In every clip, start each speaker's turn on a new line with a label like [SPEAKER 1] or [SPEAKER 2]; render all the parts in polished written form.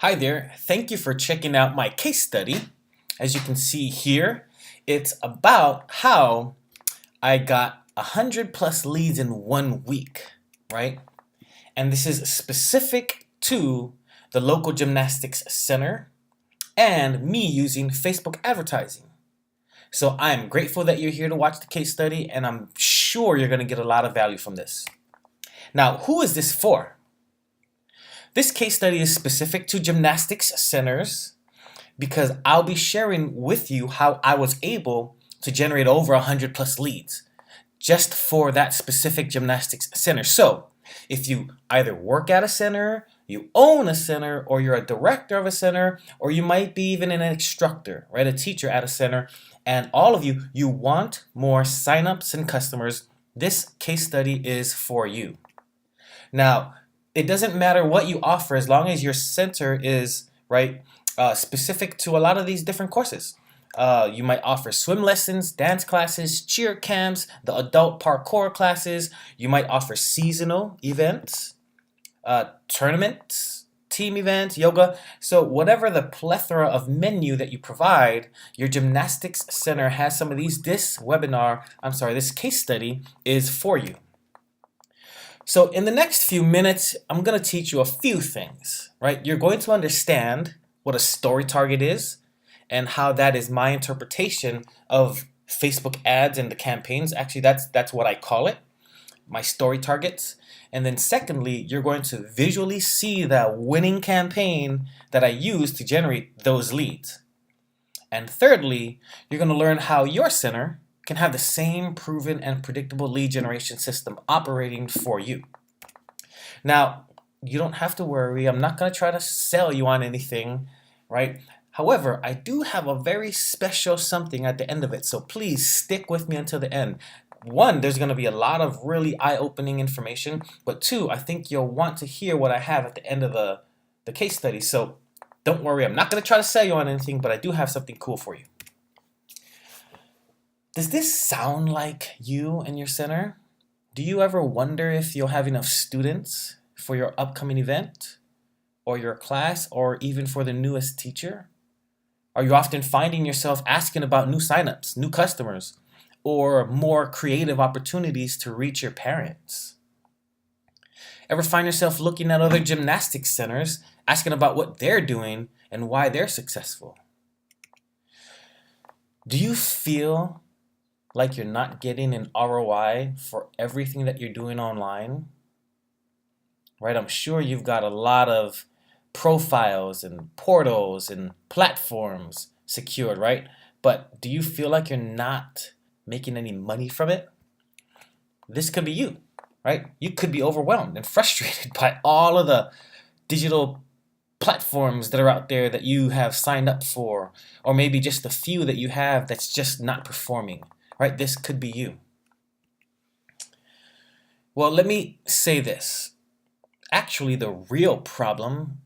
[SPEAKER 1] Hi there, thank you for checking out my case study. As you can see here, it's about how I got 100 plus leads in 1 week, right? And this is specific to the local gymnastics center and me using Facebook advertising. So I'm grateful that you're here to watch the case study, and I'm sure you're going to get a lot of value from this. Now, who is this for? This case study is specific to gymnastics centers because I'll be sharing with you how I was able to generate over 100 plus leads just for that specific gymnastics center. So if you either work at a center, you own a center, or you're a director of a center, or you might be even an instructor, right, a teacher at a center, and all of you want more signups and customers, this case study is for you. Now, it doesn't matter what you offer as long as your center is specific to a lot of these different courses. You might offer swim lessons, dance classes, cheer camps, the adult parkour classes. You might offer seasonal events, tournaments, team events, yoga. So whatever the plethora of menu that you provide, your gymnastics center has some of these. This case study is for you. So in the next few minutes, I'm going to teach you a few things, right? You're going to understand what a story target is and how that is my interpretation of Facebook ads and the campaigns. Actually, that's what I call it, my story targets. And then secondly, you're going to visually see the winning campaign that I use to generate those leads. And thirdly, you're going to learn how your center can have the same proven and predictable lead generation system operating for you. Now, you don't have to worry. I'm not going to try to sell you on anything, right? However, I do have a very special something at the end of it, so please stick with me until the end. One, there's going to be a lot of really eye-opening information, but two, I think you'll want to hear what I have at the end of the case study. So don't worry, I'm not going to try to sell you on anything, but I do have something cool for you. Does this sound like you and your center? Do you ever wonder if you'll have enough students for your upcoming event, or your class, or even for the newest teacher? Are you often finding yourself asking about new signups, new customers, or more creative opportunities to reach your parents? Ever find yourself looking at other gymnastics centers, asking about what they're doing and why they're successful? Do you feel like you're not getting an ROI for everything that you're doing online? Right, I'm sure you've got a lot of profiles and portals and platforms secured, right? But do you feel like you're not making any money from it? This could be you, right? You could be overwhelmed and frustrated by all of the digital platforms that are out there that you have signed up for, or maybe just a few that you have that's just not performing, right? This could be you. Well, let me say this. Actually, the real problem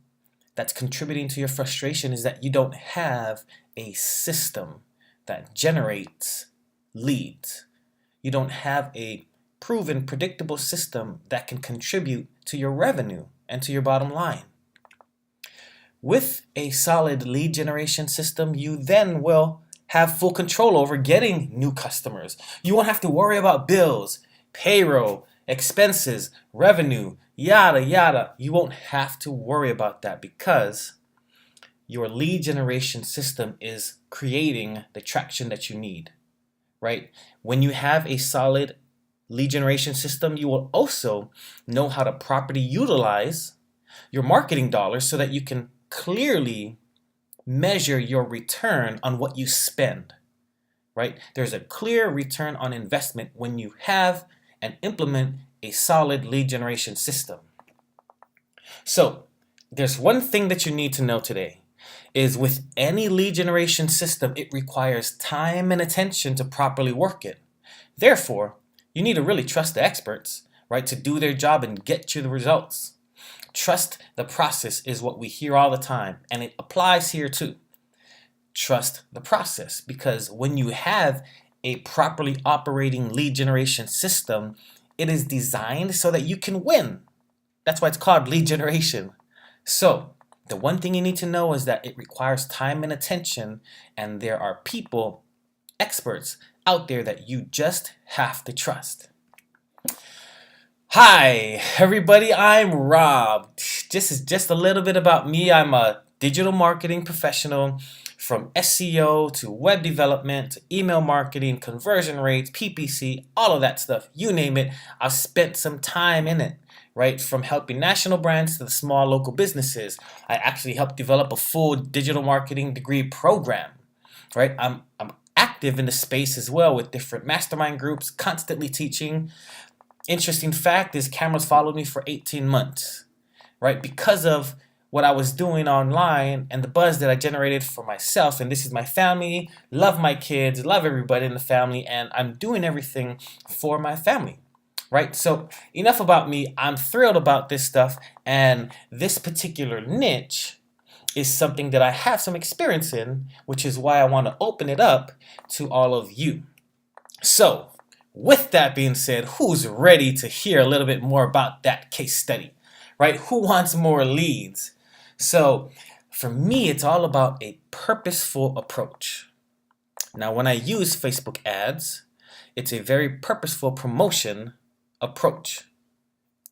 [SPEAKER 1] that's contributing to your frustration is that you don't have a system that generates leads. You don't have a proven, predictable system that can contribute to your revenue and to your bottom line. With a solid lead generation system, you then will have full control over getting new customers. You won't have to worry about bills, payroll, expenses, revenue, yada, yada. You won't have to worry about that because your lead generation system is creating the traction that you need, right? When you have a solid lead generation system, you will also know how to properly utilize your marketing dollars so that you can clearly measure your return on what you spend, right? There's a clear return on investment when you have and implement a solid lead generation system. So there's one thing that you need to know today is with any lead generation system, it requires time and attention to properly work it. Therefore, you need to really trust the experts, right, to do their job and get you the results. Trust the process is what we hear all the time, and it applies here too. Trust the process, because when you have a properly operating lead generation system, it is designed so that you can win. That's why it's called lead generation. So The one thing you need to know is that it requires time and attention, and there are people, experts out there that you just have to trust. Hi, everybody, I'm Rob. This is just a little bit about me. I'm a digital marketing professional, from SEO to web development to email marketing, conversion rates, PPC, all of that stuff. You name it, I've spent some time in it, right? From helping national brands to the small local businesses. I actually helped develop a full digital marketing degree program, right? I'm active in the space as well with different mastermind groups, constantly teaching. Interesting fact is cameras followed me for 18 months, right? Because of what I was doing online and the buzz that I generated for myself. And this is my family, love my kids, love everybody in the family, and I'm doing everything for my family, right? So enough about me. I'm thrilled about this stuff, and this particular niche is something that I have some experience in, which is why I want to open it up to all of you. So with that being said, who's ready to hear a little bit more about that case study, right? Who wants more leads? So for me, it's all about a purposeful approach. Now, when I use Facebook ads, it's a very purposeful promotion approach,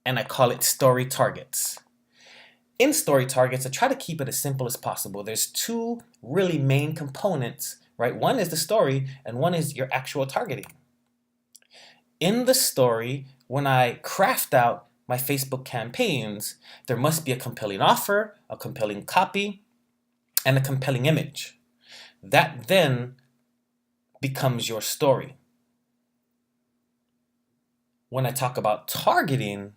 [SPEAKER 1] and I call it story targets. In story targets, I try to keep it as simple as possible. There's two really main components, right? One is the story, and one is your actual targeting. In the story, when I craft out my Facebook campaigns, there must be a compelling offer, a compelling copy, and a compelling image. That then becomes your story. When I talk about targeting,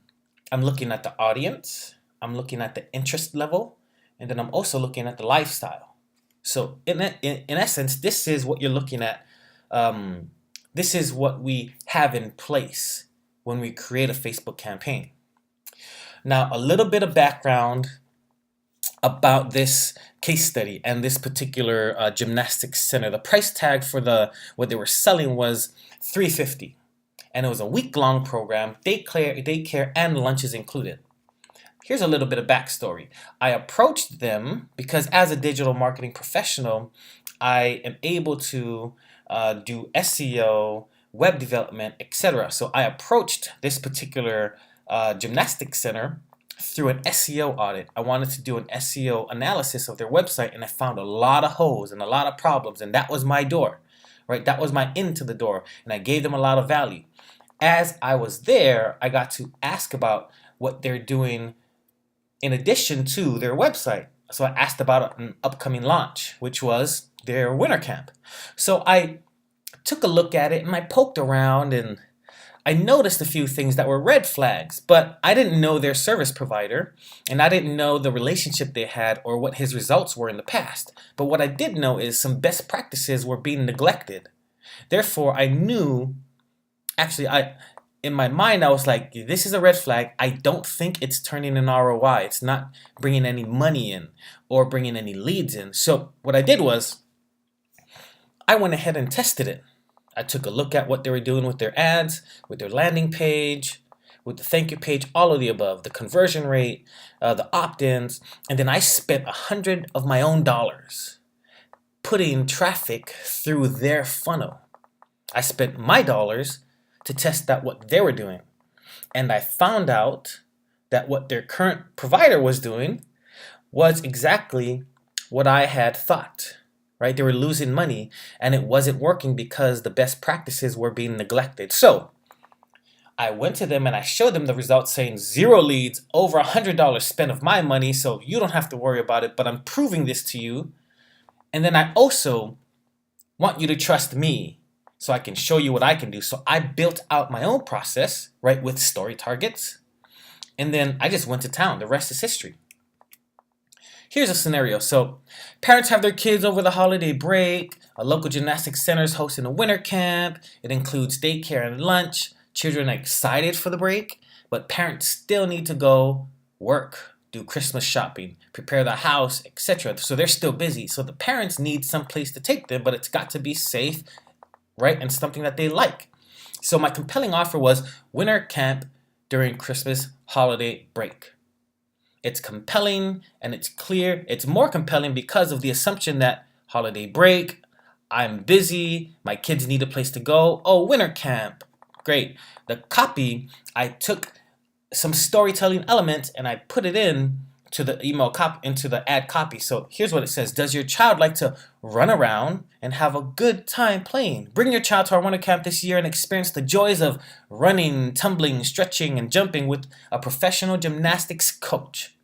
[SPEAKER 1] I'm looking at the audience, I'm looking at the interest level, and then I'm also looking at the lifestyle. So in essence, this is what you're looking at. This is what we have in place when we create a Facebook campaign. Now, a little bit of background about this case study and this particular gymnastics center. The price tag for what they were selling was $350, and it was a week-long program, daycare, and lunches included. Here's a little bit of backstory. I approached them because as a digital marketing professional, I am able to do SEO, web development, etc. So I approached this particular gymnastics center through an SEO audit. I wanted to do an SEO analysis of their website, and I found a lot of holes and a lot of problems, and that was my door, right? That was my into the door, and I gave them a lot of value. As I was there, I got to ask about what they're doing in addition to their website. So I asked about an upcoming launch, which was their winter camp. So I took a look at it and I poked around and I noticed a few things that were red flags, but I didn't know their service provider and I didn't know the relationship they had or what his results were in the past. But what I did know is some best practices were being neglected. Therefore, I knew, in my mind, I was like, this is a red flag. I don't think it's turning an ROI. It's not bringing any money in or bringing any leads in. So what I did was I went ahead and tested it. I took a look at what they were doing with their ads, with their landing page, with the thank you page, all of the above, the conversion rate, the opt-ins, and then I spent $100 of my own dollars putting traffic through their funnel. I spent my dollars to test out what they were doing. And I found out that what their current provider was doing was exactly what I had thought, right? They were losing money and it wasn't working because the best practices were being neglected. So I went to them and I showed them the results saying 0 leads, over $100 spent of my money, so you don't have to worry about it, but I'm proving this to you. And then I also want you to trust me so I can show you what I can do. So I built out my own process, right, with story targets. And then I just went to town. The rest is history. Here's a scenario. So parents have their kids over the holiday break. A local gymnastics center is hosting a winter camp. It includes daycare and lunch. Children are excited for the break, but parents still need to go work, do Christmas shopping, prepare the house, etc. So they're still busy. So the parents need some place to take them, but it's got to be safe, right, and something that they like. So my compelling offer was winter camp during Christmas holiday break. it's compelling, and it's clear. It's more compelling because of the assumption that holiday break, I'm busy, my kids need a place to go, oh, winter camp, great. The copy, I took some storytelling elements and I put it in to the email copy, into the ad copy. So here's what it says. Does your child like to run around and have a good time playing? Bring your child to our winter camp this year and experience the joys of running, tumbling, stretching, and jumping with a professional gymnastics coach.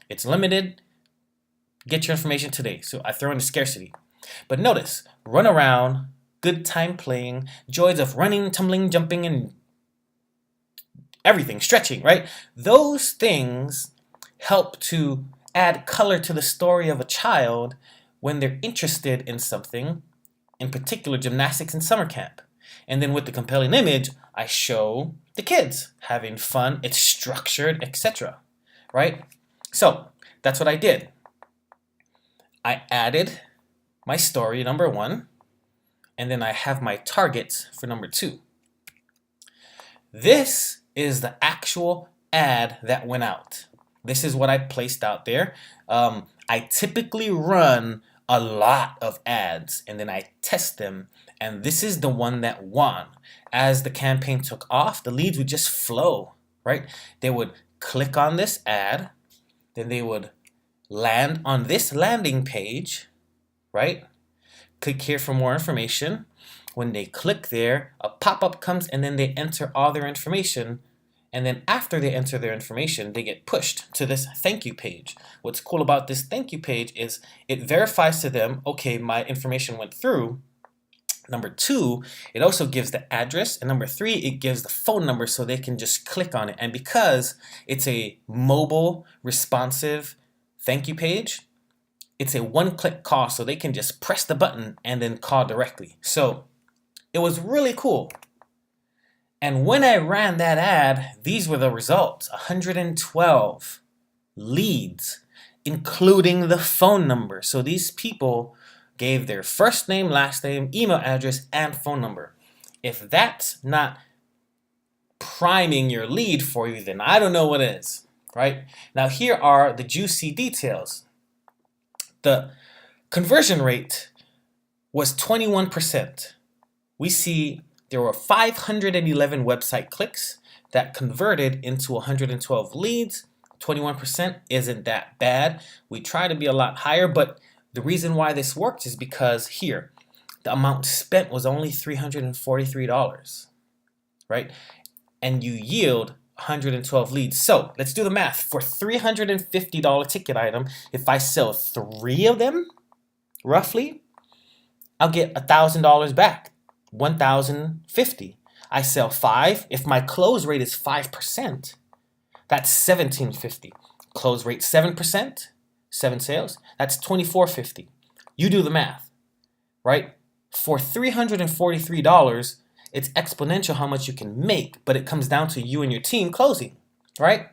[SPEAKER 1] It's limited. Get your information today. So I throw in the scarcity. But notice, run around, good time playing, joys of running, tumbling, jumping, and everything, stretching, right? Those things help to add color to the story of a child when they're interested in something, in particular gymnastics and summer camp. And then with the compelling image, I show the kids having fun, it's structured, etc. Right? So that's what I did. I added my story, number 1, and then I have my targets for number 2. This is the actual ad that went out. This is what I placed out there. I typically run a lot of ads and then I test them, and this is the one that won. As the campaign took off, the leads would just flow, right? They would click on this ad, then they would land on this landing page, right? Click here for more information. When they click there, a pop-up comes and then they enter all their information. And then after they enter their information, they get pushed to this thank you page. What's cool about this thank you page is it verifies to them, okay, my information went through. Number 2, it also gives the address. And number 3, it gives the phone number so they can just click on it. And because it's a mobile responsive thank you page, it's a one-click call, so they can just press the button and then call directly. So it was really cool. And when I ran that ad, these were the results. 112 leads, including the phone number. So these people gave their first name, last name, email address, and phone number. If that's not priming your lead for you, then I don't know what is, right? Now here are the juicy details. The conversion rate was 21%. We see there were 511 website clicks that converted into 112 leads. 21% isn't that bad. We try to be a lot higher, but the reason why this worked is because here, the amount spent was only $343, right? And you yield 112 leads. So let's do the math. For $350 ticket item, if I sell 3 of them, roughly, I'll get $1,000 back. $1,050. I sell 5. If my close rate is 5%, that's $1,750. Close rate 7%, 7 sales, that's $2,450. You do the math, right? For $343, it's exponential how much you can make, but it comes down to you and your team closing, right?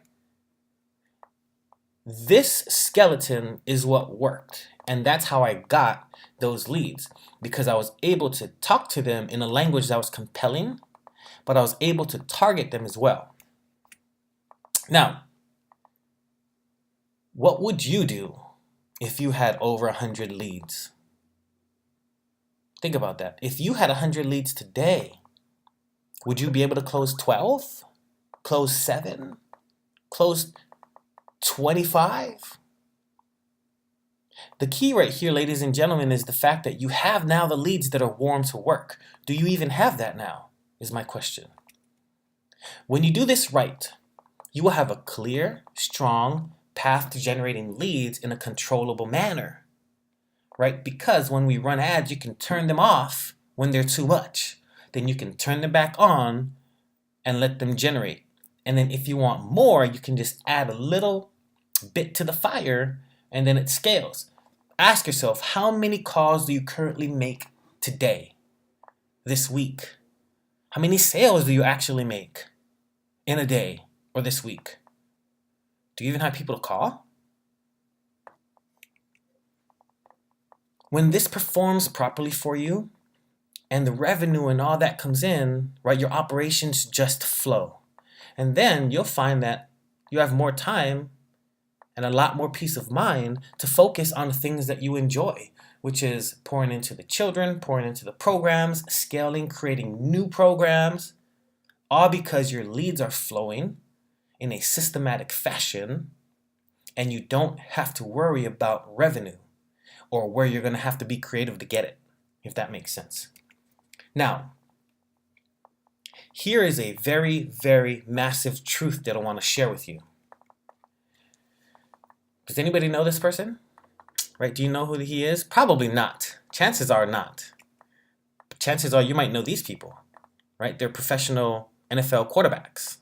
[SPEAKER 1] This skeleton is what worked, and that's how I got those leads, because I was able to talk to them in a language that was compelling, but I was able to target them as well. Now, what would you do if you had over 100 leads? Think about that. If you had 100 leads today, would you be able to close 12? Close 7? Close 25? The key right here, ladies and gentlemen, is the fact that you have now the leads that are warm to work. Do you even have that now, is my question. When you do this right, you will have a clear, strong path to generating leads in a controllable manner, right? Because when we run ads, you can turn them off when they're too much. Then you can turn them back on and let them generate. And then if you want more, you can just add a little bit to the fire and then it scales. Ask yourself, how many calls do you currently make today, this week? How many sales do you actually make in a day or this week? Do you even have people to call? When this performs properly for you and the revenue and all that comes in, right, your operations just flow. And then you'll find that you have more time and a lot more peace of mind to focus on the things that you enjoy, which is pouring into the children, pouring into the programs, scaling, creating new programs, all because your leads are flowing in a systematic fashion, and you don't have to worry about revenue or where you're going to have to be creative to get it, if that makes sense. Now, here is a very, very massive truth that I want to share with you. Does anybody know this person? Right? Do you know who he is? Probably not. Chances are not. But chances are you might know these people, right? They're professional NFL quarterbacks.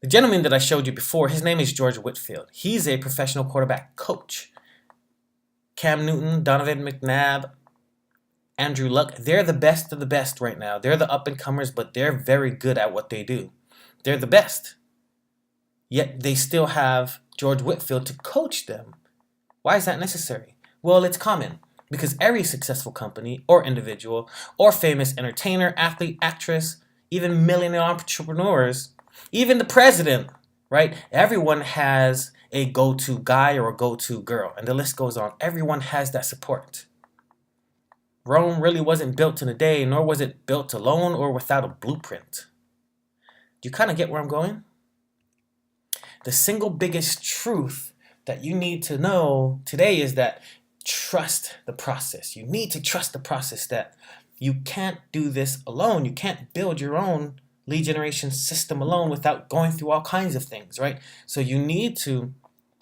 [SPEAKER 1] The gentleman that I showed you before, his name is George Whitfield. He's a professional quarterback coach. Cam Newton, Donovan McNabb, Andrew Luck, they're the best of the best right now. They're the up-and-comers, but they're very good at what they do. They're the best. Yet they still have George Whitfield to coach them. Why is that necessary? Well, it's common because every successful company or individual or famous entertainer, athlete, actress, even millionaire entrepreneurs, even the president, right? Everyone has a go-to guy or a go-to girl, and the list goes on. Everyone has that support. Rome really wasn't built in a day, nor was it built alone or without a blueprint. Do you kind of get where I'm going? The single biggest truth that you need to know today is that trust the process. You need to trust the process, that you can't do this alone. You can't build your own lead generation system alone without going through all kinds of things, right? So you need to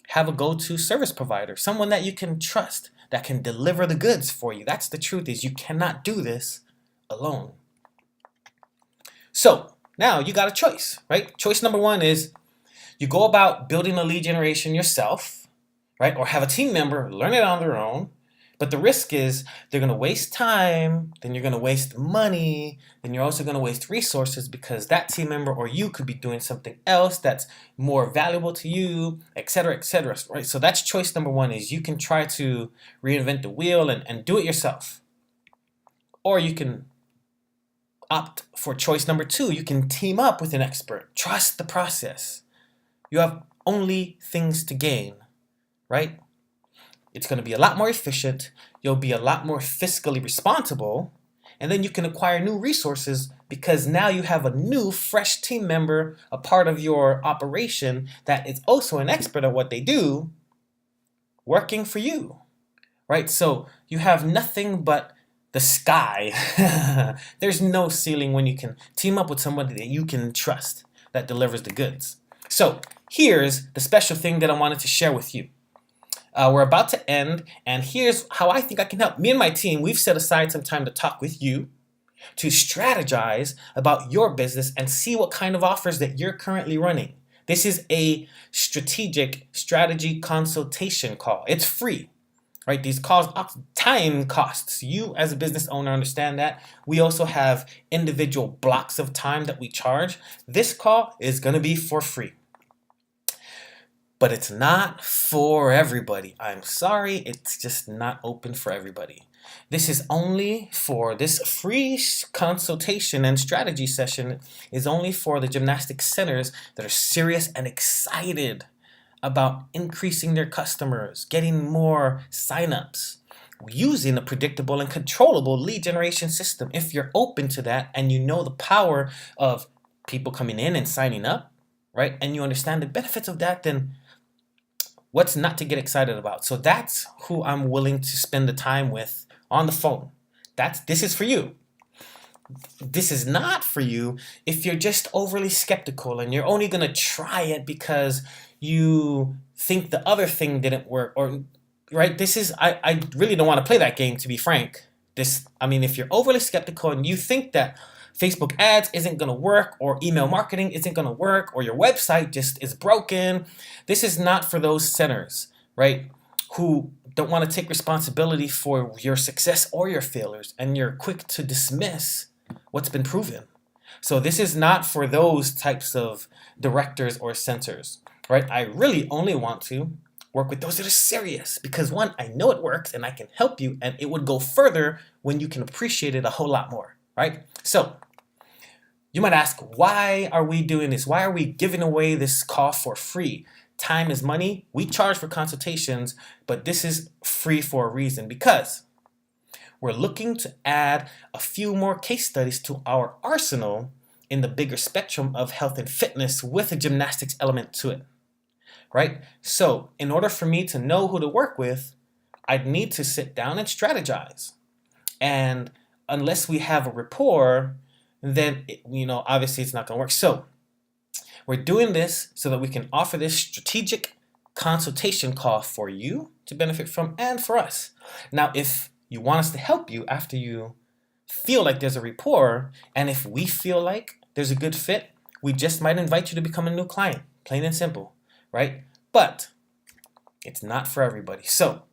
[SPEAKER 1] have a go-to service provider, someone that you can trust, that can deliver the goods for you. That's the truth, is you cannot do this alone. So now you got a choice, right? Choice number one is you go about building a lead generation yourself, right? Or have a team member learn it on their own. But the risk is they're going to waste time, then you're going to waste money, then you're also going to waste resources because that team member or you could be doing something else that's more valuable to you, etc., etc., right? So that's choice number one, is you can try to reinvent the wheel and do it yourself. Or you can opt for choice number two. You can team up with an expert. Trust the process. You have only things to gain, right? It's going to be a lot more efficient. You'll be a lot more fiscally responsible. And then you can acquire new resources because now you have a new, fresh team member, a part of your operation that is also an expert at what they do, working for you, right? So you have nothing but the sky. There's no ceiling when you can team up with somebody that you can trust, that delivers the goods. So here's the special thing that I wanted to share with you. We're about to end, and here's how I think I can help. Me and my team, we've set aside some time to talk with you, to strategize about your business and see what kind of offers that you're currently running. This is a strategic strategy consultation call. It's free, right? These calls, time costs. You as a business owner understand that. We also have individual blocks of time that we charge. This call is going to be for free. But it's not for everybody. I'm sorry, it's just not open for everybody. This is only for, this free consultation and strategy session is only for the gymnastics centers that are serious and excited about increasing their customers, getting more signups, using a predictable and controllable lead generation system. If you're open to that and you know the power of people coming in and signing up, right, and you understand the benefits of that, then what's not to get excited about? So that's who I'm willing to spend the time with on the phone. This is for you. This is not for you if you're just overly skeptical and you're only going to try it because you think the other thing didn't work, or right? I really don't want to play that game, to be frank. If you're overly skeptical and you think that Facebook ads isn't going to work, or email marketing isn't going to work, or your website just is broken, this is not for those centers, right? Who don't want to take responsibility for your success or your failures, and you're quick to dismiss what's been proven. So this is not for those types of directors or centers, right? I really only want to work with those that are serious because, one, I know it works and I can help you, and it would go further when you can appreciate it a whole lot more, right? So You might ask, why are we doing this? Why are we giving away this call for free? Time is money. We charge for consultations, but this is free for a reason, because we're looking to add a few more case studies to our arsenal in the bigger spectrum of health and fitness with a gymnastics element to it, right? So in order for me to know who to work with, I'd need to sit down and strategize. And unless we have a rapport, then, obviously it's not going to work. So we're doing this so that we can offer this strategic consultation call for you to benefit from and for us. Now, if you want us to help you after you feel like there's a rapport, and if we feel like there's a good fit, we just might invite you to become a new client, plain and simple, right? But it's not for everybody. So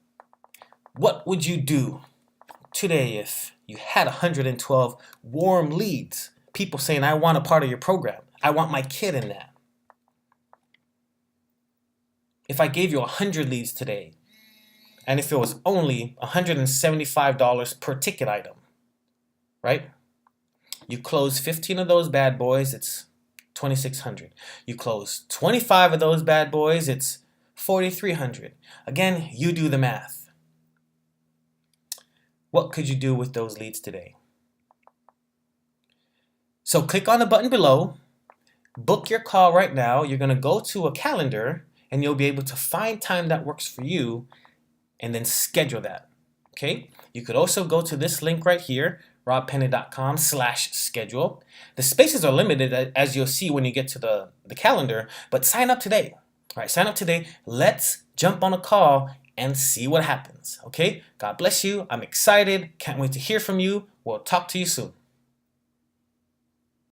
[SPEAKER 1] what would you do today if you had 112 warm leads, people saying, I want a part of your program, I want my kid in that? If I gave you 100 leads today, and if it was only $175 per ticket item, right? You close 15 of those bad boys, it's $2,600. You close 25 of those bad boys, it's $4,300. Again, you do the math. What could you do with those leads today? So click on the button below, book your call right now. You're going to go to a calendar and you'll be able to find time that works for you and then schedule that. Okay? You could also go to this link right here, robpenny.com/schedule. The spaces are limited, as you'll see when you get to the calendar, but sign up today. All right, sign up today. Let's jump on a call and see what happens. Okay? God bless you. I'm excited. Can't wait to hear from you. We'll talk to you soon.